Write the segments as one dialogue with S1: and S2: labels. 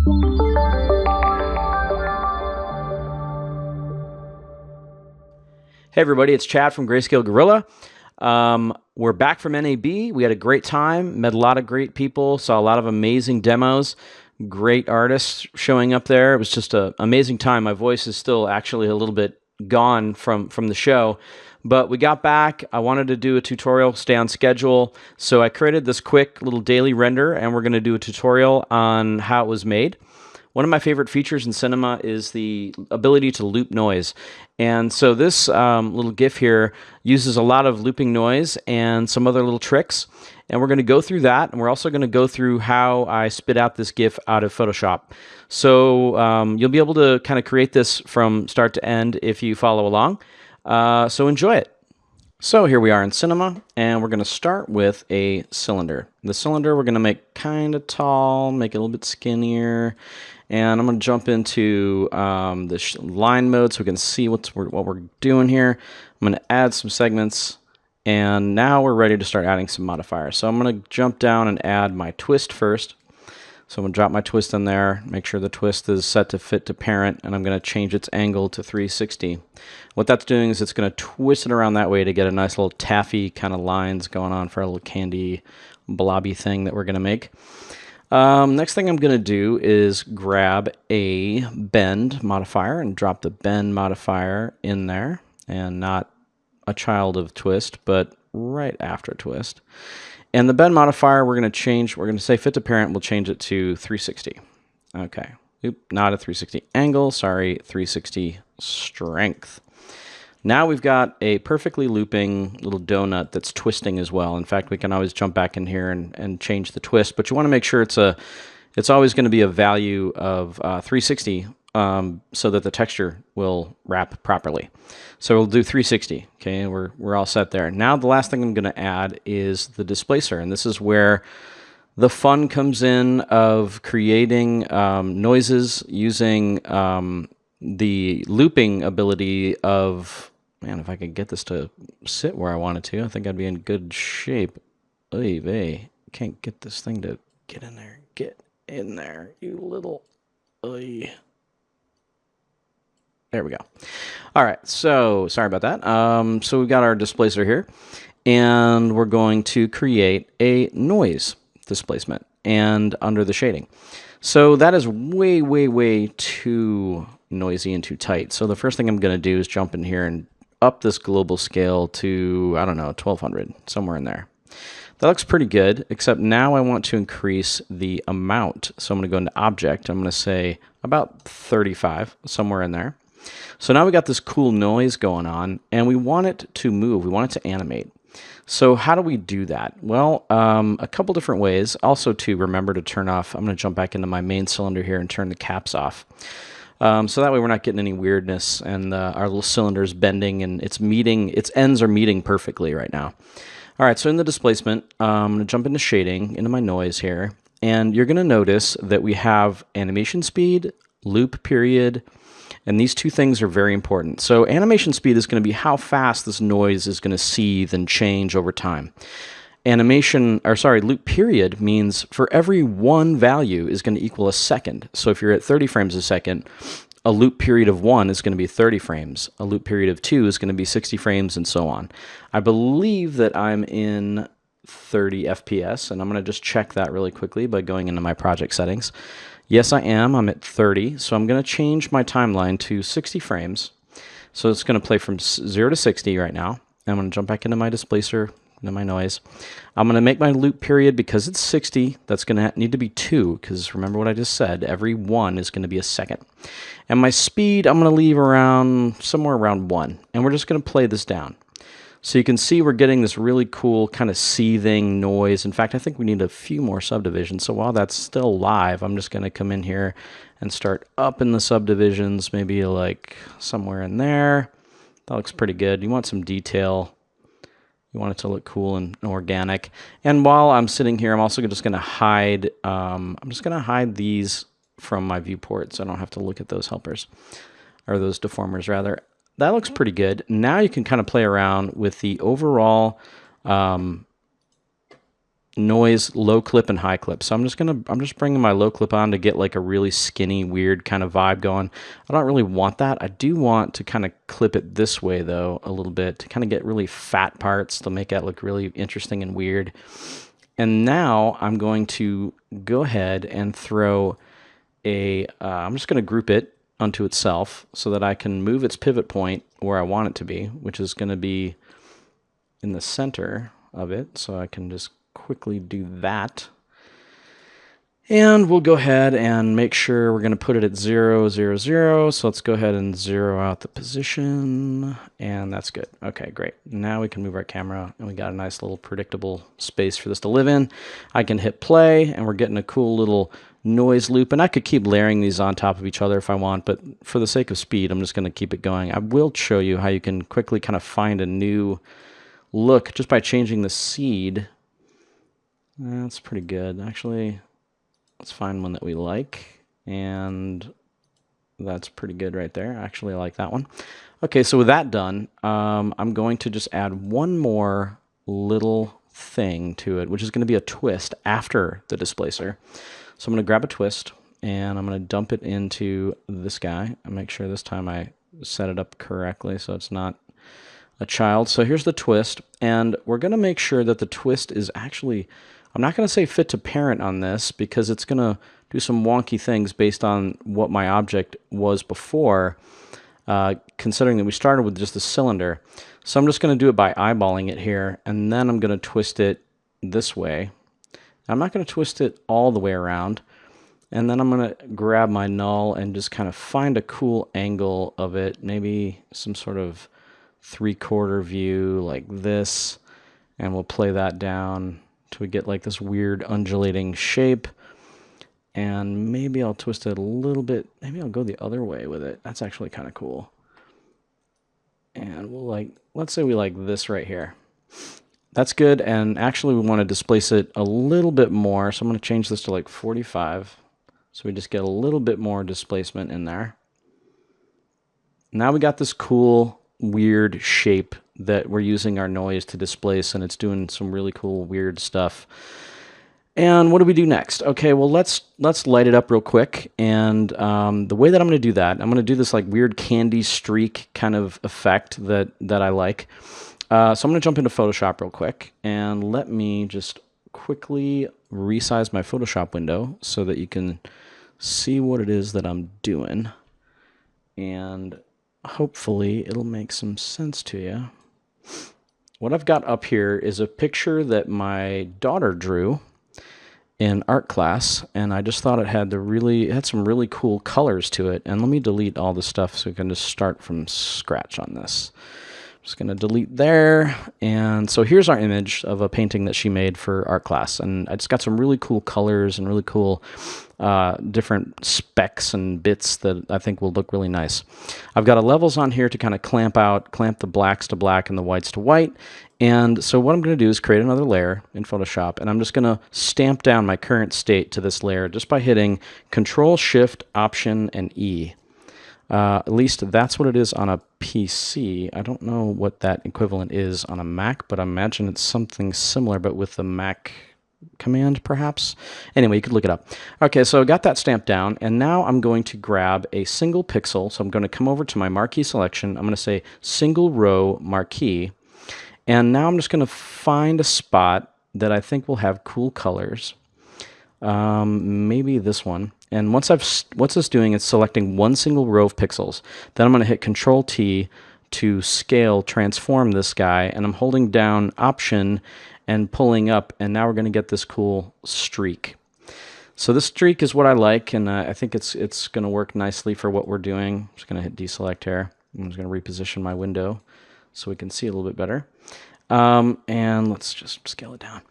S1: Hey everybody, it's Chad from Greyscalegorilla. We're back from NAB. We had a great time, met a lot of great people, saw a lot of amazing demos, great artists showing up there. It was just an amazing time. My voice is still actually a little bit gone from the show, but we got back. I wanted to do a tutorial, stay on schedule, so I created this quick little daily render, and we're going to do a tutorial on how it was made. One of my favorite features in cinema is the ability to loop noise. And so this little GIF here uses a lot of looping noise and some other little tricks. And we're going to go through that. And we're also going to go through how I spit out this GIF out of Photoshop. So you'll be able to kind of create this from start to end if you follow along. So enjoy it. So here we are in cinema, and we're going to start with a cylinder. The cylinder we're going to make kind of tall, make it a little bit skinnier. And I'm going to jump into the line mode so we can see what we're doing here. I'm going to add some segments, and now we're ready to start adding some modifiers. So I'm going to jump down and add my twist first. So I'm going to drop my twist in there, make sure the twist is set to fit to parent, and I'm going to change its angle to 360. What that's doing is it's going to twist it around that way to get a nice little taffy kind of lines going on for a little candy blobby thing that we're going to make. Next thing I'm going to do is grab a bend modifier and drop the bend modifier in there, and not a child of twist, but right after twist. And the bend modifier we're going to say fit to parent, we'll change it to 360. Okay. Oop, not a 360 angle, sorry, 360 strength. Now we've got a perfectly looping little donut that's twisting as well. In fact, we can always jump back in here and change the twist, but you want to make sure it's always going to be a value of 360 so that the texture will wrap properly. So we'll do 360. Okay, we're all set there. Now the last thing I'm going to add is the displacer, and this is where the fun comes in of creating noises using the looping ability of, man, if I could get this to sit where I want it to, I think I'd be in good shape. Oy vey. Can't get this thing to get in there. Get in there, you little... Oy. There we go. All right, so sorry about that. So we've got our displacer here, and we're going to create a noise displacement and under the shading. So that is way, way, way too noisy and too tight. So the first thing I'm going to do is jump in here and up this global scale to, I don't know, 1200, somewhere in there. That looks pretty good, except now I want to increase the amount. So I'm going to go into Object. I'm going to say about 35, somewhere in there. So now we got this cool noise going on, and we want it to move. We want it to animate. So how do we do that? Well, a couple different ways. Also to remember to turn off, I'm going to jump back into my main cylinder here and turn the caps off. So that way we're not getting any weirdness, and our little cylinder's bending, and its ends are meeting perfectly right now. All right, so in the displacement, I'm going to jump into shading, into my noise here, and you're going to notice that we have animation speed, loop period, and these two things are very important. So animation speed is going to be how fast this noise is going to seethe and change over time. Loop period means for every one value is going to equal a second. So if you're at 30 frames a second, a loop period of 1 is going to be 30 frames. A loop period of 2 is going to be 60 frames, and so on. I believe that I'm in 30 FPS, and I'm going to just check that really quickly by going into my project settings. Yes, I am. I'm at 30, so I'm going to change my timeline to 60 frames. So it's going to play from 0 to 60 right now. I'm going to jump back into my displacer, into my noise. I'm going to make my loop period, because it's 60, that's going to need to be 2, because remember what I just said, every 1 is going to be a second. And my speed, I'm going to leave around, somewhere around 1, and we're just going to play this down. So you can see we're getting this really cool kind of seething noise. In fact, I think we need a few more subdivisions. So while that's still live, I'm just going to come in here and start up in the subdivisions, maybe like somewhere in there. That looks pretty good. You want some detail. You want it to look cool and organic. And while I'm sitting here, I'm also just going to hide. I'm just going to hide these from my viewport, so I don't have to look at those helpers, or those deformers rather. That looks pretty good. Now you can kind of play around with the overall noise low clip and high clip. So I'm just bringing my low clip on to get like a really skinny, weird kind of vibe going. I don't really want that. I do want to kind of clip it this way though a little bit to kind of get really fat parts to make that look really interesting and weird. And now I'm going to go ahead and throw I'm just going to group it unto itself so that I can move its pivot point where I want it to be, which is going to be in the center of it. So I can just quickly do that. And we'll go ahead and make sure we're going to put it at 0, 0, 0. So let's go ahead and zero out the position. And that's good. Okay, great. Now we can move our camera and we got a nice little predictable space for this to live in. I can hit play and we're getting a cool little noise loop. And I could keep layering these on top of each other if I want, but for the sake of speed, I'm just going to keep it going. I will show you how you can quickly kind of find a new look just by changing the seed. That's pretty good. Actually, let's find one that we like, and that's pretty good right there. Actually, I like that one. Okay, so with that done, I'm going to just add one more little thing to it, which is going to be a twist after the displacer. So I'm going to grab a twist, and I'm going to dump it into this guy, and make sure this time I set it up correctly so it's not a child. So here's the twist, and we're going to make sure that the twist is actually, I'm not going to say fit to parent on this because it's going to do some wonky things based on what my object was before, considering that we started with just a cylinder. So I'm just going to do it by eyeballing it here, and then I'm going to twist it this way. I'm not going to twist it all the way around, and then I'm going to grab my null and just kind of find a cool angle of it, maybe some sort of 3/4 view like this, and we'll play that down till we get like this weird undulating shape. And maybe I'll twist it a little bit. Maybe I'll go the other way with it. That's actually kind of cool. And we'll let's say we like this right here. That's good. And actually we want to displace it a little bit more. So I'm going to change this to like 45. So we just get a little bit more displacement in there. Now we got this cool, weird shape that we're using our noise to displace, and it's doing some really cool, weird stuff. And what do we do next? Okay, well, let's light it up real quick. And the way that I'm going to do that, I'm going to do this like weird candy streak kind of effect that I like. So I'm going to jump into Photoshop real quick, and let me just quickly resize my Photoshop window so that you can see what it is that I'm doing. And hopefully it'll make some sense to you. What I've got up here is a picture that my daughter drew in art class, and I just thought it had some really cool colors to it. And let me delete all the stuff so we can just start from scratch on this. Just going to delete there. And so here's our image of a painting that she made for art class. And it's got some really cool colors and really cool different specks and bits that I think will look really nice. I've got a levels on here to kind of clamp the blacks to black and the whites to white. And so what I'm going to do is create another layer in Photoshop, and I'm just going to stamp down my current state to this layer just by hitting Control, Shift, Option, and E. At least that's what it is on a PC. I don't know what that equivalent is on a Mac, but I imagine it's something similar, but with the Mac command, perhaps. Anyway, you could look it up. Okay, so I got that stamped down, and now I'm going to grab a single pixel. So I'm going to come over to my marquee selection. I'm going to say single row marquee, and now I'm just going to find a spot that I think will have cool colors. Maybe this one. And what's this doing is selecting one single row of pixels. Then I'm going to hit Control T to scale, transform this guy, and I'm holding down Option and pulling up, and now we're going to get this cool streak. So this streak is what I like, and I think it's going to work nicely for what we're doing. I'm just going to hit deselect here. I'm just going to reposition my window so we can see a little bit better. And let's just scale it down.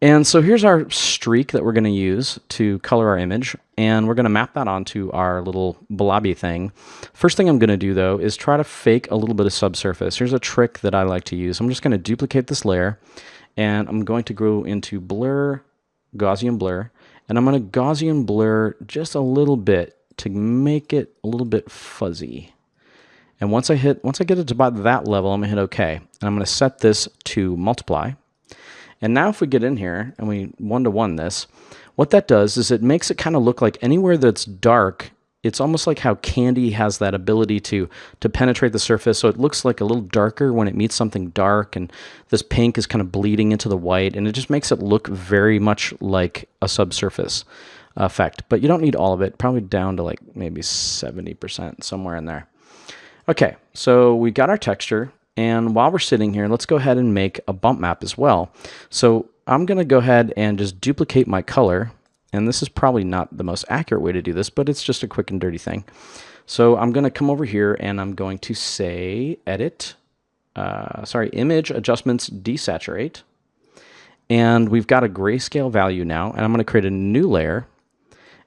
S1: And so here's our streak that we're going to use to color our image, and we're going to map that onto our little blobby thing. First thing I'm going to do, though, is try to fake a little bit of subsurface. Here's a trick that I like to use. I'm just going to duplicate this layer, and I'm going to go into Blur, Gaussian Blur, and I'm going to Gaussian blur just a little bit to make it a little bit fuzzy. And once I get it to about that level, I'm going to hit OK. And I'm going to set this to multiply. And now if we get in here and we one-to-one this, what that does is it makes it kind of look like anywhere that's dark, it's almost like how candy has that ability to penetrate the surface. So it looks like a little darker when it meets something dark, and this pink is kind of bleeding into the white, and it just makes it look very much like a subsurface effect. But you don't need all of it, probably down to like maybe 70%, somewhere in there. Okay, so we got our texture, and while we're sitting here, let's go ahead and make a bump map as well. So I'm going to go ahead and just duplicate my color, and this is probably not the most accurate way to do this, but it's just a quick and dirty thing. So I'm going to come over here, and I'm going to say edit, image adjustments desaturate, and we've got a grayscale value now, and I'm going to create a new layer,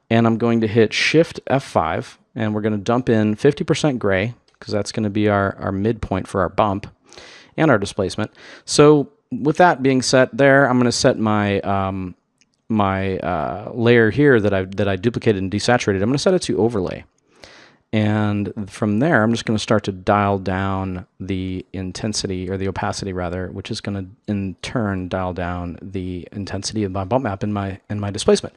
S1: and I'm going to hit Shift F5, and we're going to dump in 50% gray, because that's going to be our midpoint for our bump and our displacement. So with that being set there, I'm going to set my layer here that I duplicated and desaturated. I'm going to set it to overlay. And from there, I'm just going to start to dial down the intensity, or the opacity rather, which is going to in turn dial down the intensity of my bump map and my displacement.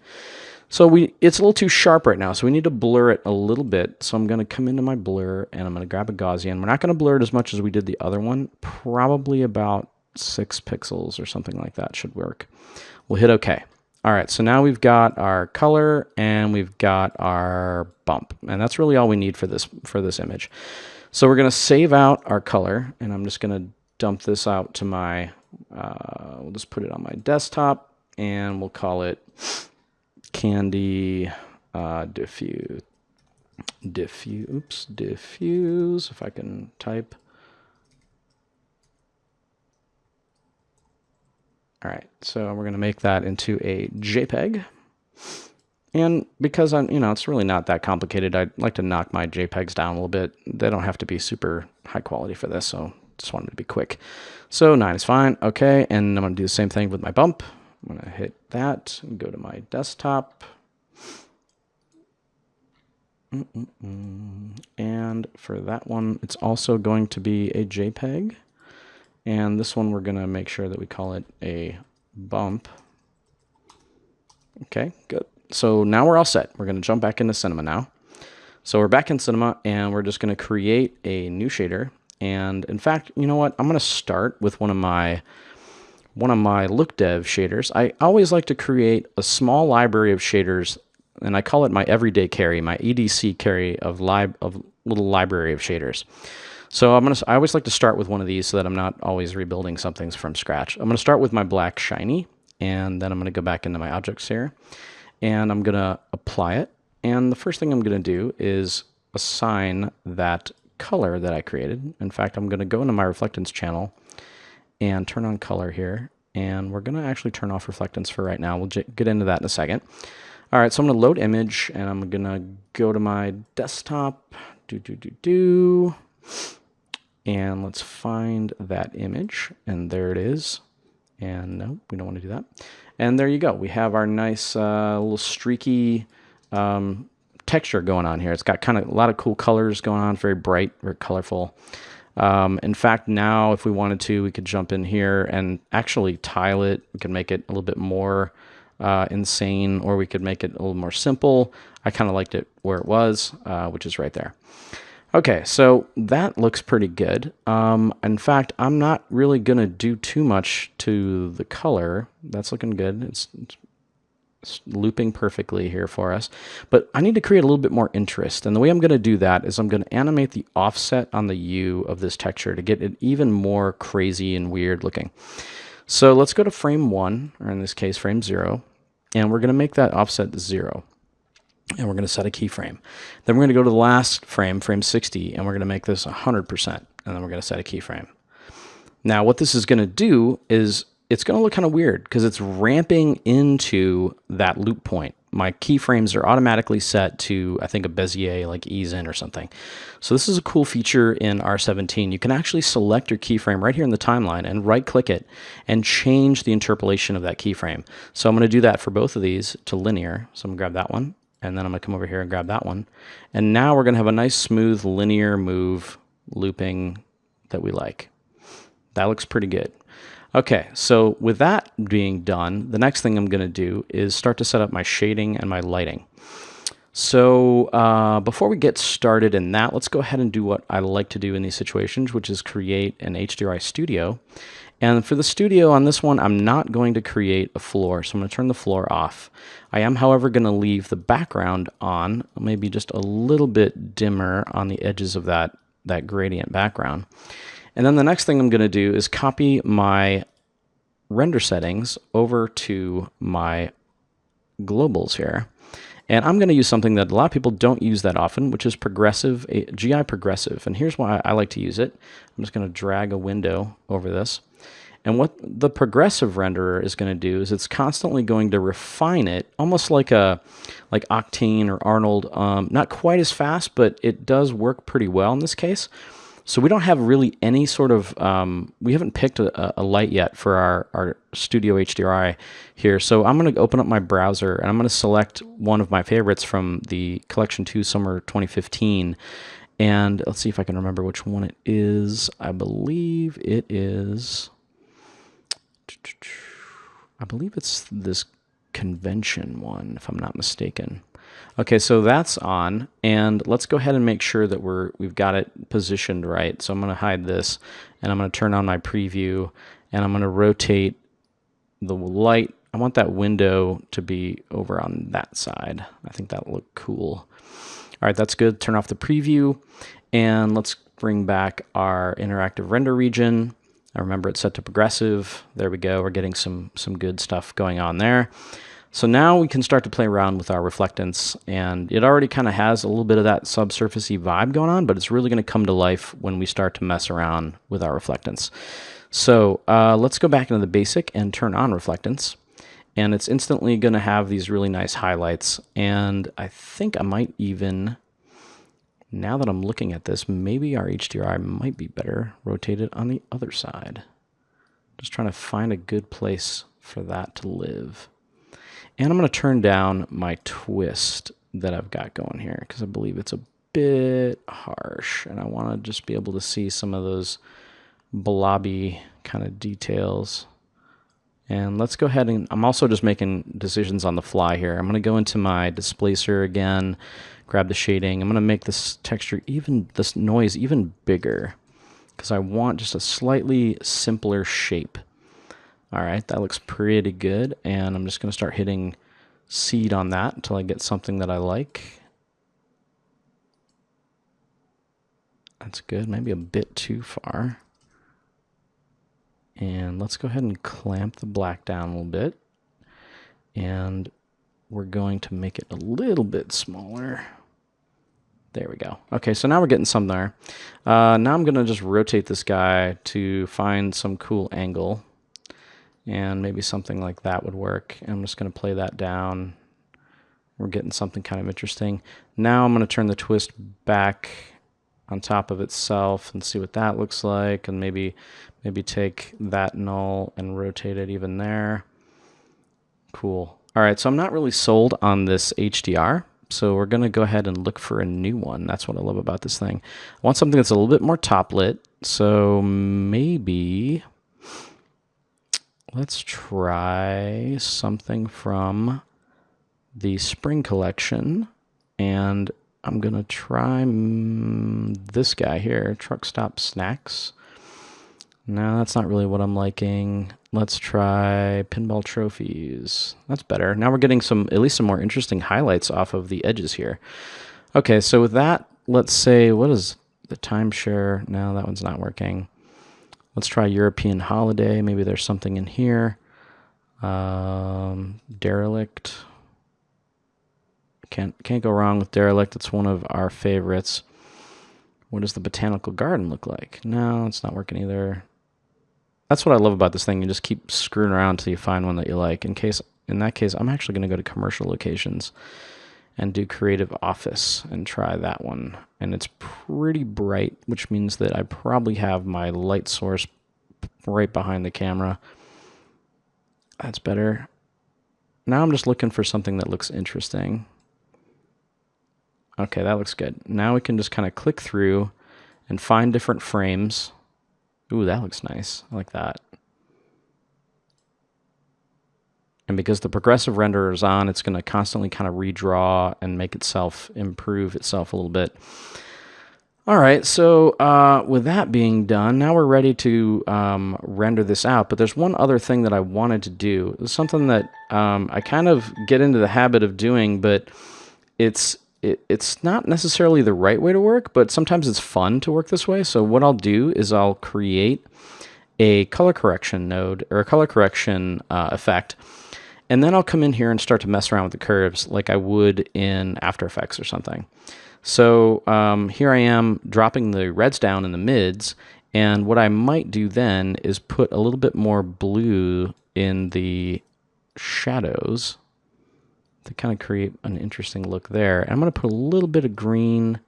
S1: So it's a little too sharp right now, so we need to blur it a little bit. So I'm going to come into my blur, and I'm going to grab a Gaussian. We're not going to blur it as much as we did the other one. Probably about 6 pixels or something like that should work. We'll hit OK. All right, so now we've got our color and we've got our bump, and that's really all we need for this image. So we're going to save out our color, and I'm just going to dump this out to my, we'll just put it on my desktop, and we'll call it Candy diffuse, if I can type. All right, so we're going to make that into a JPEG. And because it's really not that complicated, I'd like to knock my JPEGs down a little bit. They don't have to be super high quality for this, so just wanted to be quick. So 9 is fine, okay, and I'm going to do the same thing with my bump. I'm going to hit that and go to my desktop. And for that one, it's also going to be a JPEG. And this one, we're going to make sure that we call it a bump. Okay, good. So now we're all set. We're going to jump back into Cinema now. So we're back in Cinema, and we're just going to create a new shader. And in fact, you know what? I'm going to start with one of my look dev shaders. I always like to create a small library of shaders, and I call it my everyday carry, my EDC carry of little library of shaders. So I always like to start with one of these so that I'm not always rebuilding something from scratch. I'm going to start with my black shiny, and then I'm going to go back into my objects here, and I'm going to apply it. And the first thing I'm going to do is assign that color that I created. In fact, I'm going to go into my reflectance channel and turn on color here, and we're going to actually turn off reflectance for right now. We'll get into that in a second. All right, so I'm going to load image, and I'm going to go to my desktop, and let's find that image, and there it is. And no, we don't want to do that. And there you go. We have our nice little streaky texture going on here. It's got kind of a lot of cool colors going on, very bright, very colorful. In fact, now if we wanted to, we could jump in here and actually tile it. We could make it a little bit more insane, or we could make it a little more simple. I kind of liked it where it was, which is right there. Okay, so that looks pretty good. In fact, I'm not really going to do too much to the color. That's looking good. It's looping perfectly here for us. But I need to create a little bit more interest. And the way I'm going to do that is I'm going to animate the offset on the U of this texture to get it even more crazy and weird looking. So let's go to frame 1, or in this case, frame 0. And we're going to make that offset 0. And we're going to set a keyframe. Then we're going to go to the last frame, frame 60, and we're going to make this 100%. And then we're going to set a keyframe. Now, what this is going to do is it's going to look kind of weird because it's ramping into that loop point. My keyframes are automatically set to, I think, a Bezier, like ease in or something. So this is a cool feature in R17. You can actually select your keyframe right here in the timeline and right-click it and change the interpolation of that keyframe. So I'm going to do that for both of these to linear. So I'm going to grab that one. And then I'm going to come over here and grab that one. And now we're going to have a nice smooth linear move looping that we like. That looks pretty good. Okay, so with that being done, the next thing I'm going to do is start to set up my shading and my lighting. So before we get started in that, let's go ahead and do what I like to do in these situations, which is create an HDRI studio. And for the studio on this one, I'm not going to create a floor, so I'm going to turn the floor off. I am, however, going to leave the background on, maybe just a little bit dimmer on the edges of that gradient background. And then the next thing I'm going to do is copy my render settings over to my globals here. And I'm going to use something that a lot of people don't use that often, which is progressive, GI progressive. And here's why I like to use it. I'm just going to drag a window over this. And what the progressive renderer is going to do is it's constantly going to refine it, almost like Octane or Arnold. Not quite as fast, but it does work pretty well in this case. So we don't have really any sort of, we haven't picked a light yet for our Studio HDRI here. So I'm going to open up my browser and I'm going to select one of my favorites from the Collection 2 Summer 2015. And let's see if I can remember which one it is. I believe it's this convention one, if I'm not mistaken. Okay, so that's on, and let's go ahead and make sure that we've got it positioned right. So I'm going to hide this, and I'm going to turn on my preview, and I'm going to rotate the light. I want that window to be over on that side. I think that'll look cool. All right, that's good. Turn off the preview, and let's bring back our interactive render region. I remember it's set to progressive. There we go. We're getting some good stuff going on there. So now we can start to play around with our reflectance, and it already kind of has a little bit of that subsurfacey vibe going on, but it's really going to come to life when we start to mess around with our reflectance. So let's go back into the basic and turn on reflectance, and it's instantly going to have these really nice highlights. And I think I might even, now that I'm looking at this, maybe our HDRI might be better rotated on the other side. Just trying to find a good place for that to live. And I'm going to turn down my twist that I've got going here because I believe it's a bit harsh, and I want to just be able to see some of those blobby kind of details. And let's go ahead and I'm also just making decisions on the fly here. I'm going to go into my displacer again, grab the shading. I'm going to make this texture this noise even bigger because I want just a slightly simpler shape. All right, that looks pretty good, and I'm just going to start hitting seed on that until I get something that I like. That's good, maybe a bit too far. And let's go ahead and clamp the black down a little bit, and we're going to make it a little bit smaller. There we go. Okay, so now we're getting some there. Now I'm going to just rotate this guy to find some cool angle. And maybe something like that would work. I'm just going to play that down. We're getting something kind of interesting. Now I'm going to turn the twist back on top of itself and see what that looks like. And maybe take that null and rotate it even there. Cool. All right, so I'm not really sold on this HDR. So we're going to go ahead and look for a new one. That's what I love about this thing. I want something that's a little bit more top lit. So maybe let's try something from the spring collection, and I'm going to try this guy here, Truck Stop Snacks. No, that's not really what I'm liking. Let's try Pinball Trophies. That's better. Now we're getting at least some more interesting highlights off of the edges here. Okay, so with that, let's say, what is the timeshare? No, that one's not working. Let's try European Holiday. Maybe there's something in here. Derelict. Can't go wrong with Derelict. It's one of our favorites. What does the Botanical Garden look like? No, it's not working either. That's what I love about this thing. You just keep screwing around until you find one that you like. In that case, I'm actually going to go to commercial locations and do Creative Office and try that one. And it's pretty bright, which means that I probably have my light source right behind the camera. That's better. Now I'm just looking for something that looks interesting. Okay, that looks good. Now we can just kind of click through and find different frames. Ooh, that looks nice. I like that. And because the progressive renderer is on, it's going to constantly kind of redraw and make itself improve itself a little bit. All right, so with that being done, now we're ready to render this out. But there's one other thing that I wanted to do. It's something that I kind of get into the habit of doing, but it's not necessarily the right way to work, but sometimes it's fun to work this way. So what I'll do is I'll create a color correction node or a color correction effect, and then I'll come in here and start to mess around with the curves like I would in After Effects or something. So here I am dropping the reds down in the mids, and what I might do then is put a little bit more blue in the shadows to kind of create an interesting look there. And I'm going to put a little bit of green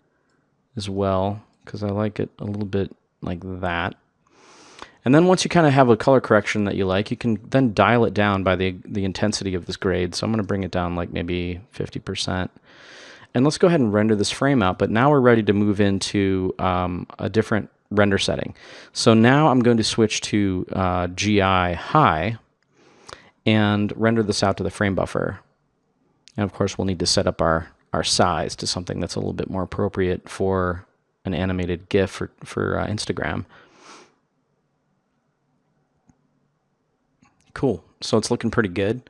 S1: as well because I like it a little bit like that. And then once you kind of have a color correction that you like, you can then dial it down by the intensity of this grade. So I'm going to bring it down like maybe 50%. And let's go ahead and render this frame out, but now we're ready to move into a different render setting. So now I'm going to switch to GI high and render this out to the frame buffer. And of course, we'll need to set up our size to something that's a little bit more appropriate for an animated GIF for Instagram. Cool, so it's looking pretty good.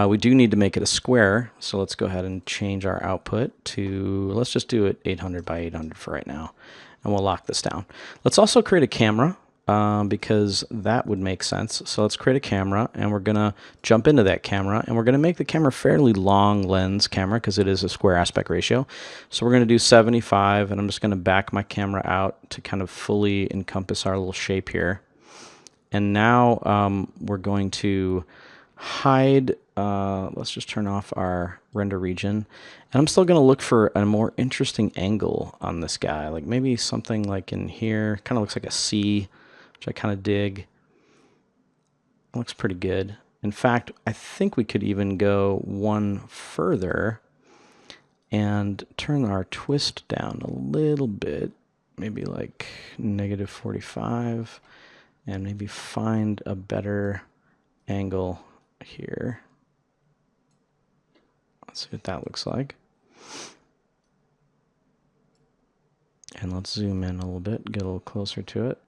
S1: We do need to make it a square, so let's go ahead and change our output to, let's just do it 800 by 800 for right now, and we'll lock this down. Let's also create a camera, because that would make sense. So let's create a camera, and we're gonna jump into that camera, and we're gonna make the camera fairly long lens camera because it is a square aspect ratio. So we're gonna do 75, and I'm just gonna back my camera out to kind of fully encompass our little shape here. And now we're going to hide, let's just turn off our render region. And I'm still going to look for a more interesting angle on this guy. Like maybe something like in here, kind of looks like a C, which I kind of dig. Looks pretty good. In fact, I think we could even go one further and turn our twist down a little bit. Maybe like -45. And maybe find a better angle here. Let's see what that looks like. And let's zoom in a little bit, get a little closer to it.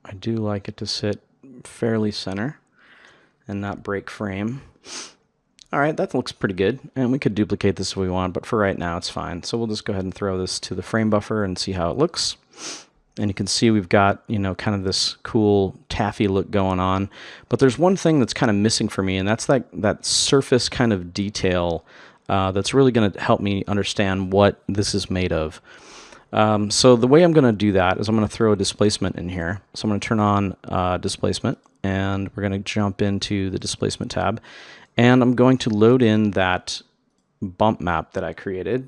S1: I do like it to sit fairly center and not break frame. All right, that looks pretty good. And we could duplicate this if we want, but for right now it's fine. So we'll just go ahead and throw this to the frame buffer and see how it looks. And you can see we've got, you know, kind of this cool taffy look going on. But there's one thing that's kind of missing for me, and that's that surface kind of detail that's really going to help me understand what this is made of. So the way I'm going to do that is I'm going to throw a displacement in here. So I'm going to turn on displacement, and we're going to jump into the displacement tab. And I'm going to load in that bump map that I created.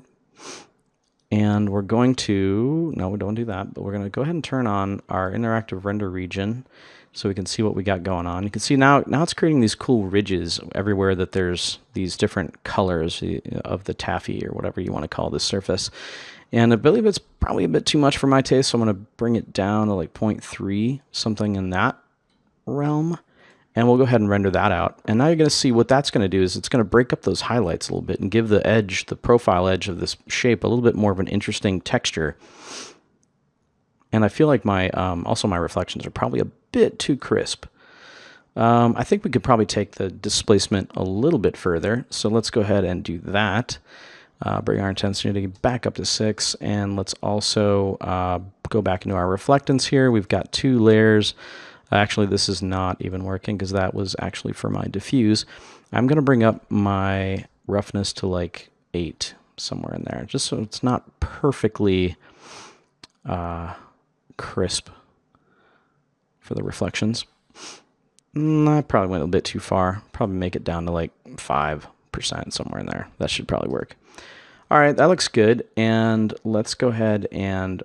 S1: And we're going to, no, we don't do that, but we're going to go ahead and turn on our interactive render region so we can see what we got going on. You can see now it's creating these cool ridges everywhere that there's these different colors of the taffy or whatever you want to call this surface. And I believe it's probably a bit too much for my taste, so I'm going to bring it down to like 0.3, something in that realm. And we'll go ahead and render that out. And now you're going to see what that's going to do is it's going to break up those highlights a little bit and give the edge, the profile edge of this shape a little bit more of an interesting texture. And I feel like my also my reflections are probably a bit too crisp. I think we could probably take the displacement a little bit further. So let's go ahead and do that. Bring our intensity back up to 6. And let's also go back into our reflectance here. We've got 2 layers. Actually, this is not even working because that was actually for my diffuse. I'm going to bring up my roughness to like 8, somewhere in there, just so it's not perfectly crisp for the reflections. I probably went a bit too far. Probably make it down to like 5%, somewhere in there. That should probably work. All right, that looks good. And let's go ahead and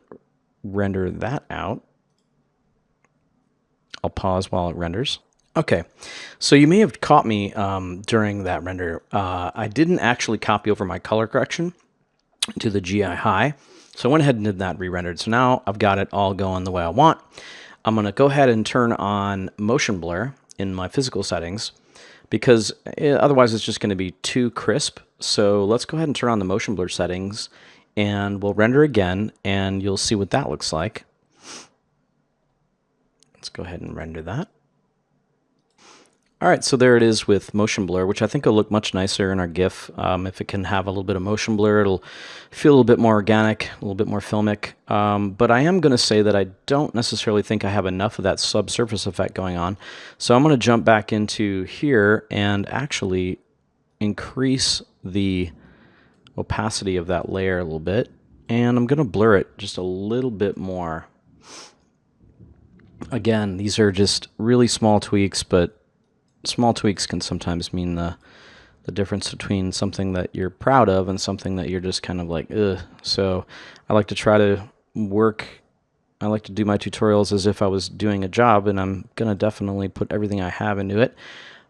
S1: render that out. I'll pause while it renders. Okay, so you may have caught me during that render. I didn't actually copy over my color correction to the GI high, so I went ahead and did that re-rendered. So now I've got it all going the way I want. I'm going to go ahead and turn on motion blur, in my physical settings, because otherwise it's just going to be too crisp. So let's go ahead and turn on the motion blur settings, and we'll render again, and you'll see what that looks like. Let's go ahead and render that. All right, so there it is with motion blur, which I think will look much nicer in our GIF. If it can have a little bit of motion blur, it'll feel a little bit more organic, a little bit more filmic. But I am going to say that I don't necessarily think I have enough of that subsurface effect going on. So I'm going to jump back into here and actually increase the opacity of that layer a little bit. And I'm going to blur it just a little bit more. Again, these are just really small tweaks, but small tweaks can sometimes mean the difference between something that you're proud of and something that you're just kind of like, ugh. So I like to try to I like to do my tutorials as if I was doing a job, and I'm going to definitely put everything I have into it.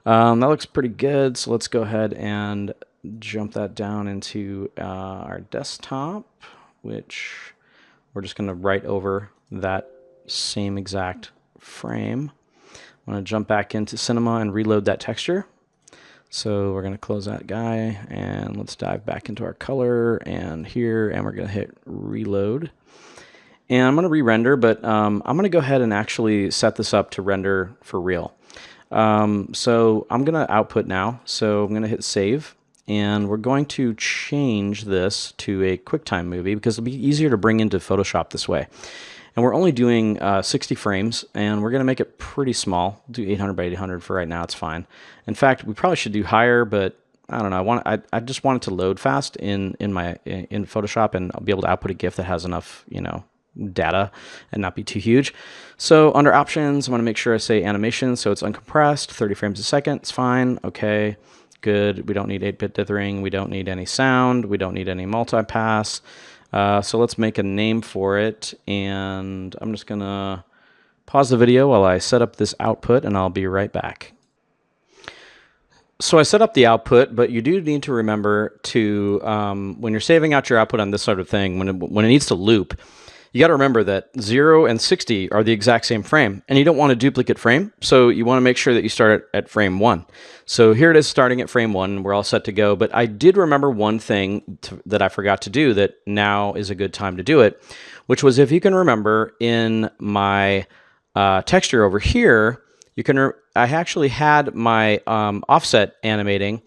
S1: That looks pretty good, so let's go ahead and jump that down into our desktop, which we're just going to write over that same exact frame. I'm going to jump back into Cinema and reload that texture. So we're going to close that guy, and let's dive back into our color and here, and we're going to hit reload. And I'm going to re-render, but I'm going to go ahead and actually set this up to render for real. So I'm going to output now. So I'm going to hit save, and we're going to change this to a QuickTime movie because it'll be easier to bring into Photoshop this way. And we're only doing 60 frames, and we're going to make it pretty small. We'll do 800 by 800 for right now. It's fine. In fact, we probably should do higher, but I don't know. I just want it to load fast in Photoshop, and I'll be able to output a GIF that has enough, data and not be too huge. So under options, I'm going to make sure I say animation, so it's uncompressed, 30 frames a second. It's fine. Okay, good. We don't need 8-bit dithering. We don't need any sound. We don't need any multipass. So let's make a name for it, and I'm just going to pause the video while I set up this output, and I'll be right back. So I set up the output, but you do need to remember to, when you're saving out your output on this sort of thing, when it needs to loop, you got to remember that 0 and 60 are the exact same frame, and you don't want a duplicate frame, so you want to make sure that you start at frame 1. So here it is starting at frame 1, we're all set to go, but I did remember one thing that I forgot to do that now is a good time to do it, which was, if you can remember, in my texture over here, I actually had my offset animating,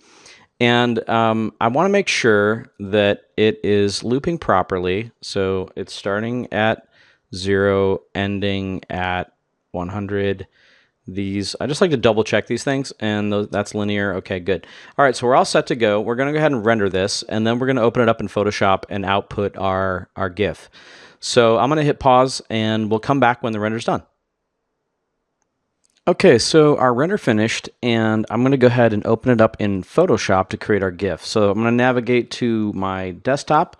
S1: and I want to make sure that it is looping properly. So it's starting at 0, ending at 100. I just like to double check these things, and that's linear. Okay, good. All right, so we're all set to go. We're going to go ahead and render this, and then we're going to open it up in Photoshop and output our GIF. So I'm going to hit pause, and we'll come back when the render's done. Okay, so our render finished, and I'm going to go ahead and open it up in Photoshop to create our GIF. So I'm going to navigate to my desktop.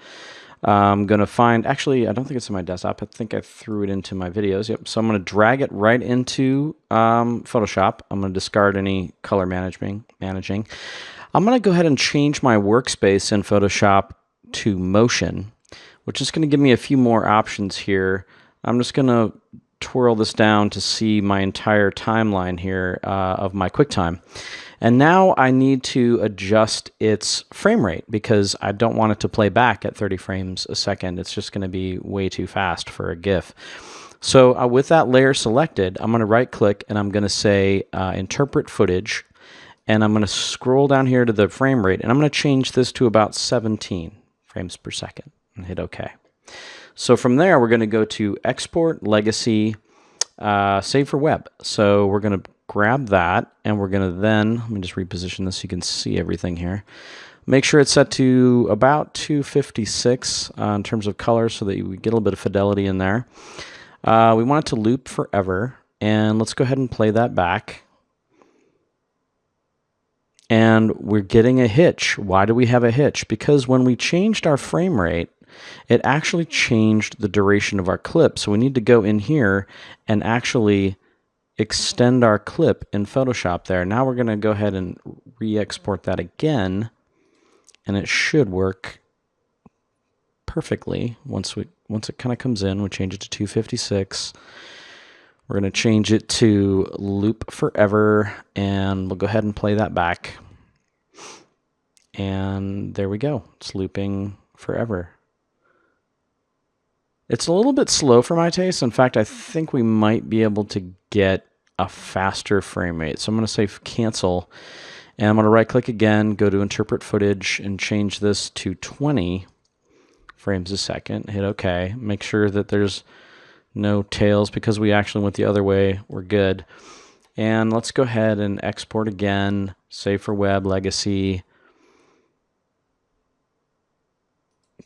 S1: I'm going to find, actually, I don't think it's in my desktop. I think I threw it into my videos. Yep. So I'm going to drag it right into Photoshop. I'm going to discard any color managing. I'm going to go ahead and change my workspace in Photoshop to motion, which is going to give me a few more options here. I'm just going to twirl this down to see my entire timeline here of my QuickTime. And now I need to adjust its frame rate because I don't want it to play back at 30 frames a second. It's just going to be way too fast for a GIF. So with that layer selected, I'm going to right click and I'm going to say interpret footage, and I'm going to scroll down here to the frame rate, and I'm going to change this to about 17 frames per second and hit OK. So from there, we're going to go to Export, Legacy, Save for Web. So we're going to grab that, and we're going to then, let me just reposition this so you can see everything here. Make sure it's set to about 256 in terms of color so that we get a little bit of fidelity in there. We want it to loop forever, and let's go ahead and play that back. And we're getting a hitch. Why do we have a hitch? Because when we changed our frame rate, it actually changed the duration of our clip. So we need to go in here and actually extend our clip in Photoshop there. Now we're going to go ahead and re-export that again, and it should work perfectly. Once it kind of comes in, we change it to 256. We're going to change it to loop forever, and we'll go ahead and play that back. And there we go. It's looping forever. It's a little bit slow for my taste. In fact, I think we might be able to get a faster frame rate. So I'm going to say cancel, and I'm going to right click again, go to interpret footage, and change this to 20 frames a second. Hit OK. Make sure that there's no tails because we actually went the other way. We're good. And let's go ahead and export again, save for web, legacy.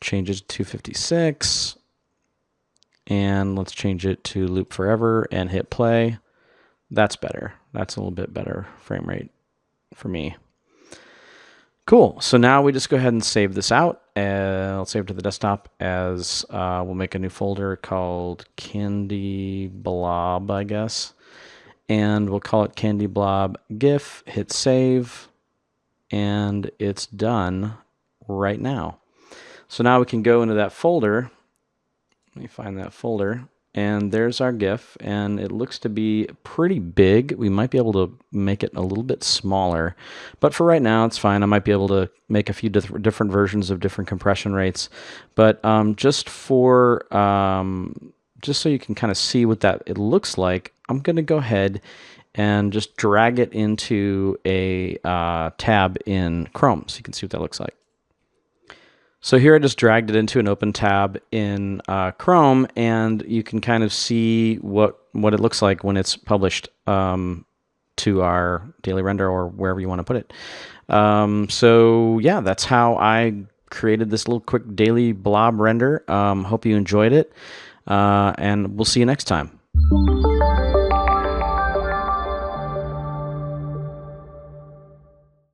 S1: Change it to 256. And let's change it to loop forever and hit play. That's better. That's a little bit better frame rate for me. Cool. So now we just go ahead and save this out. I'll save it to the desktop as we'll make a new folder called Candy Blob, I guess. And we'll call it Candy Blob GIF. Hit save. And it's done right now. So now we can go into that folder. Let me find that folder. And there's our GIF, and it looks to be pretty big. We might be able to make it a little bit smaller, but for right now, it's fine. I might be able to make a few different versions of different compression rates, but just so you can kind of see what it looks like, I'm going to go ahead and just drag it into a tab in Chrome, so you can see what that looks like. So here I just dragged it into an open tab in Chrome, and you can kind of see what it looks like when it's published to our daily render or wherever you want to put it. So yeah, that's how I created this little quick daily blob render. Hope you enjoyed it, and we'll see you next time.